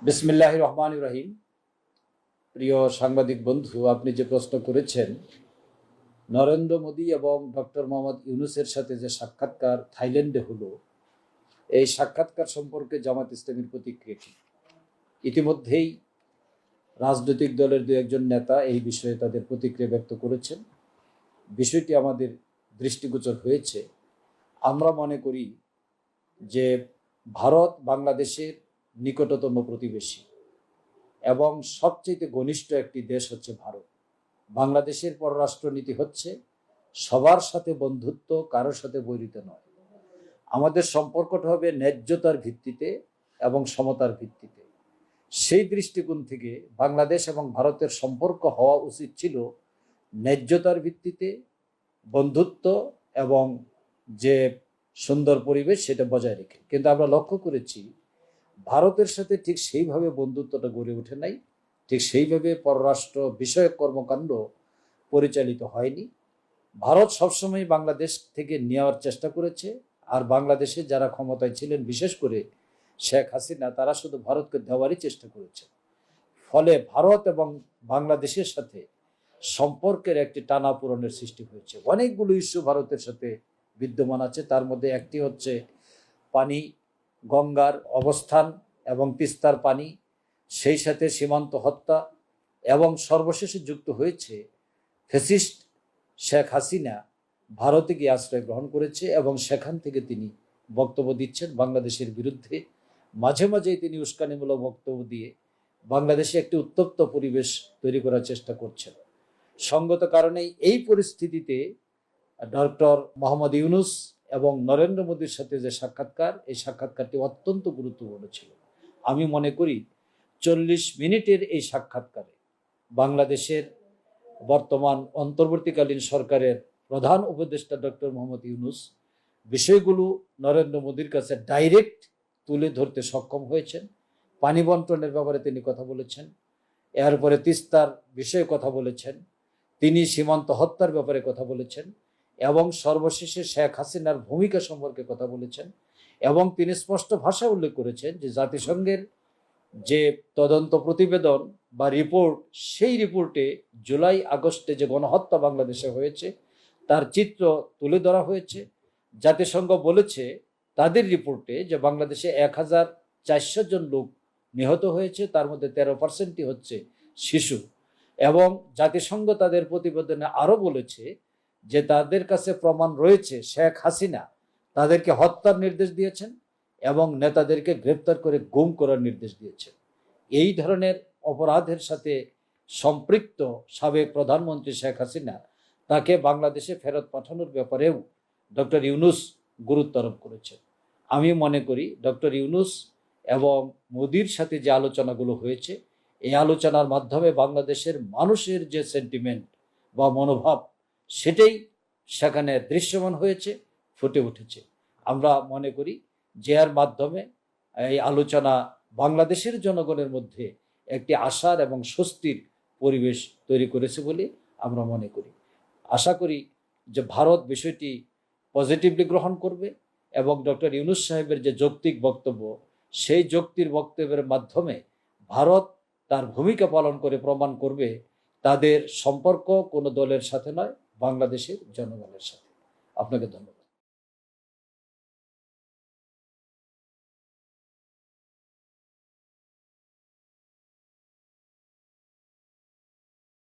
বিসমিল্লাহির রহমানির রহিম। প্রিয় সাংবাদিক বন্ধু, আপনি যে প্রশ্ন করেছেন, নরেন্দ্র মোদী এবং ডক্টর মোহাম্মদ ইউনূসের সাথে যে সাক্ষাৎকার থাইল্যান্ডে হলো, এই সাক্ষাৎকার সম্পর্কে জামাত ইসলামীর প্রতিক্রিয়া কি? ইতিমধ্যেই রাজনৈতিক দলের দু একজন নেতা এই বিষয়ে তাদের প্রতিক্রিয়া ব্যক্ত করেছেন। বিষয়টি আমাদের দৃষ্টিগোচর হয়েছে। আমরা মনে করি যে ভারত বাংলাদেশের নিকটতম প্রতিবেশী এবং সবচেয়ে ঘনিষ্ঠ একটি দেশ হচ্ছে ভারত। বাংলাদেশের পররাষ্ট্রনীতি হচ্ছে সবার সাথে বন্ধুত্ব, কারোর সাথে বৈরিতা নয়। আমাদের সম্পর্কটা হবে ন্যায্যতার ভিত্তিতে এবং সমতার ভিত্তিতে। সেই দৃষ্টিকোণ থেকে বাংলাদেশ এবং ভারতের সম্পর্ক হওয়া উচিত ছিল ন্যায্যতার ভিত্তিতে, বন্ধুত্ব এবং যে সুন্দর পরিবেশ সেটা বজায় রেখে। কিন্তু আমরা লক্ষ্য করেছি ভারতের সাথে ঠিক সেইভাবে বন্ধুত্বটা গড়ে ওঠে নাই, ঠিক সেইভাবে পররাষ্ট্র বিষয়ক কর্মকাণ্ড পরিচালিত হয়নি। ভারত সবসময় বাংলাদেশ থেকে নেওয়ার চেষ্টা করেছে, আর বাংলাদেশে যারা ক্ষমতায় ছিলেন, বিশেষ করে শেখ হাসিনা, তারা শুধু ভারতকে দেওয়ারই চেষ্টা করেছে। ফলে ভারত এবং বাংলাদেশের সাথে সম্পর্কের একটি টানাপোড়েনের সৃষ্টি হয়েছে। অনেকগুলো ইস্যু ভারতের সাথে বিদ্যমান আছে। তার মধ্যে একটি হচ্ছে পানি, গঙ্গার অবস্থান এবং তিস্তার পানি, সেই সাথে সীমান্ত হত্যা, এবং সর্বশেষে যুক্ত হয়েছে ফ্যাসিস্ট শেখ হাসিনা ভারতে গিয়ে আশ্রয় গ্রহণ করেছে এবং সেখান থেকে তিনি বক্তব্য দিচ্ছেন বাংলাদেশের বিরুদ্ধে। মাঝে মাঝেই তিনি উস্কানিমূলক বক্তব্য দিয়ে বাংলাদেশে একটি উত্তপ্ত পরিবেশ তৈরি করার চেষ্টা করছেন। সঙ্গত কারণেই এই পরিস্থিতিতে ডক্টর মোহাম্মদ ইউনূস এবং নরেন্দ্র মোদীর সাথে যে সাক্ষাৎকার, এই সাক্ষাৎকারটি অত্যন্ত গুরুত্বপূর্ণ ছিল। আমি মনে করি 40 মিনিটের এই সাক্ষাৎকারে বাংলাদেশের বর্তমান অন্তর্বর্তীকালীন সরকারের প্রধান উপদেষ্টা ডক্টর মোহাম্মদ ইউনূস বিষয়গুলো নরেন্দ্র মোদীর কাছে ডাইরেক্ট তুলে ধরতে সক্ষম হয়েছেন। পানি বন্টনের ব্যাপারে তিনি কথা বলেছেন, এরপরে তিস্তার বিষয়ে কথা বলেছেন, তিনি সীমান্ত হত্যার ব্যাপারে কথা বলেছেন, এবং সর্বশেষে শেখ হাসিনার ভূমিকা সম্পর্কে কথা বলেছেন। এবং তিনি স্পষ্ট ভাষায় উল্লেখ করেছেন যে জাতিসংঘের যে তদন্ত প্রতিবেদন বা রিপোর্ট, সেই রিপোর্টে জুলাই আগস্টে যে গণহত্যা বাংলাদেশে হয়েছে তার চিত্র তুলে ধরা হয়েছে। জাতিসংঘ বলেছে তাদের রিপোর্টে যে বাংলাদেশে 1400 জন লোক নিহত হয়েছে, তার মধ্যে 13% হচ্ছে শিশু। এবং জাতিসংঘ তাদের প্রতিবেদনে আরও বলেছে যে তাদের কাছে প্রমাণ রয়েছে শেখ হাসিনা তাদেরকে হত্যার নির্দেশ দিয়েছেন এবং নেতাদেরকে গ্রেপ্তার করে গুম করার নির্দেশ দিয়েছেন। এই ধরনের অপরাধের সাথে সম্পৃক্ত সাবেক প্রধানমন্ত্রী শেখ হাসিনা, তাকে বাংলাদেশে ফেরত পাঠানোর ব্যাপারেও ডক্টর ইউনূস গুরুত্ব আরোপ করেছেন। আমি মনে করি ডক্টর ইউনূস এবং মোদির সাথে যে আলোচনাগুলো হয়েছে, এই আলোচনার মাধ্যমে বাংলাদেশের মানুষের যে সেন্টিমেন্ট বা মনোভাব, সেটাই সেখানে দৃশ্যমান হয়েছে, ফুটে উঠেছে। আমরা মনে করি যে এর মাধ্যমে এই আলোচনা বাংলাদেশের জনগণের মধ্যে একটি আশার এবং স্বস্তির পরিবেশ তৈরি করেছে বলে আমরা মনে করি। আশা করি যে ভারত বিষয়টি পজিটিভলি গ্রহণ করবে এবং ডক্টর ইউনূস সাহেবের যে যৌক্তিক বক্তব্য, সেই যৌক্তিক বক্তব্যের মাধ্যমে ভারত তার ভূমিকা পালন করে প্রমাণ করবে তাদের সম্পর্ক কোনো দলের সাথে নয়, বাংলাদেশের জনগণের সাথে। আপনাকে ধন্যবাদ।